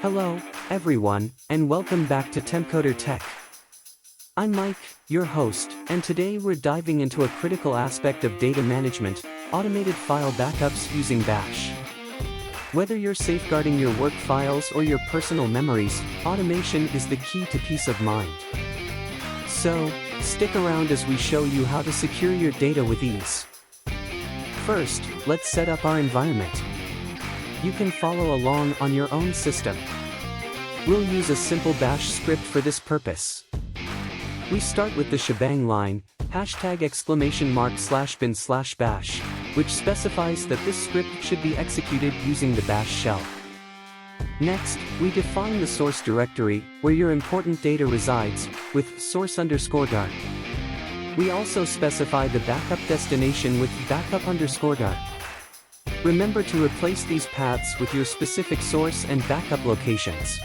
Hello, everyone, and welcome back to Tempcoder Tech. I'm Mike, your host, and today we're diving into a critical aspect of data management, automated file backups using Bash. Whether you're safeguarding your work files or your personal memories, automation is the key to peace of mind. So, stick around as we show you how to secure your data with ease. First, let's set up our environment. You can follow along on your own system. We'll use a simple bash script for this purpose. We start with the shebang line, #!bin/bash, which specifies that this script should be executed using the bash shell. Next, we define the source directory, where your important data resides, with source_dir. We also specify the backup destination with backup_dir. Remember to replace these paths with your specific source and backup locations.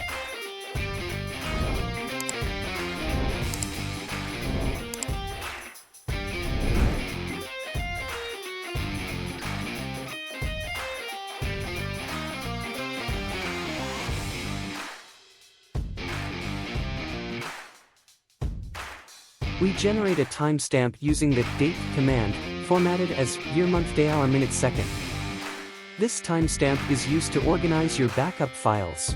We generate a timestamp using the date command, formatted as year, month, day, hour, minute, second. This timestamp is used to organize your backup files.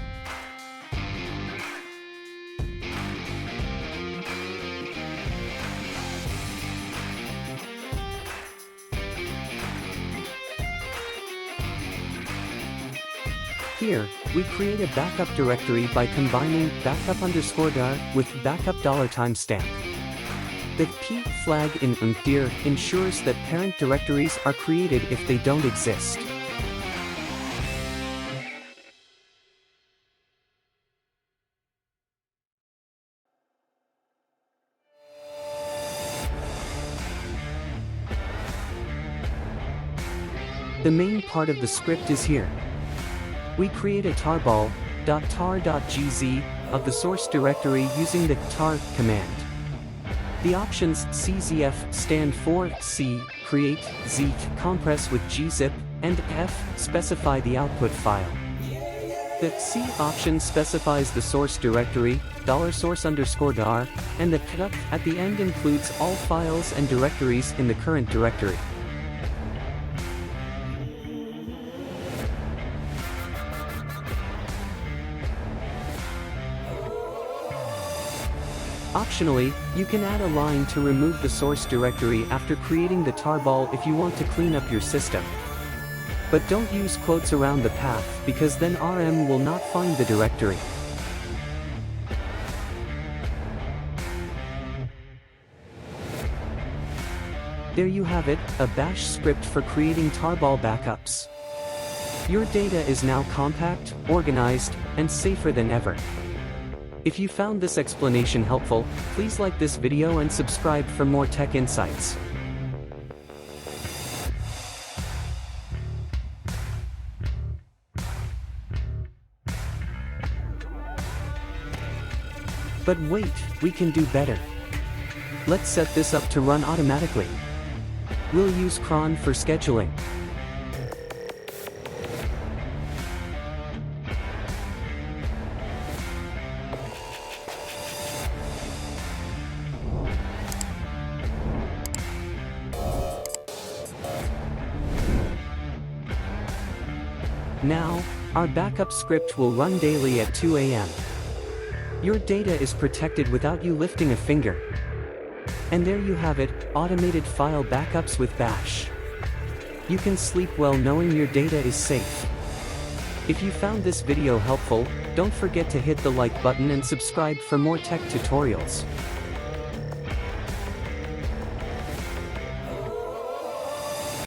Here, we create a backup directory by combining backup_dir with backup $timestamp. The P flag in dir ensures that parent directories are created if they don't exist. The main part of the script is here. We create a tarball.tar.gz of the source directory using the tar command. The options czf stand for C, create, Z, compress with gzip, and F specify the output file. The C option specifies the source directory, $source_dir, and the cut at the end includes all files and directories in the current directory. Optionally, you can add a line to remove the source directory after creating the tarball if you want to clean up your system. But don't use quotes around the path because then RM will not find the directory. There you have it, a bash script for creating tarball backups. Your data is now compact, organized, and safer than ever. If you found this explanation helpful, please like this video and subscribe for more tech insights. But wait, we can do better. Let's set this up to run automatically. We'll use Cron for scheduling. Now, our backup script will run daily at 2 a.m. Your data is protected without you lifting a finger. And there you have it, automated file backups with Bash. You can sleep well knowing your data is safe. If you found this video helpful, don't forget to hit the like button and subscribe for more tech tutorials.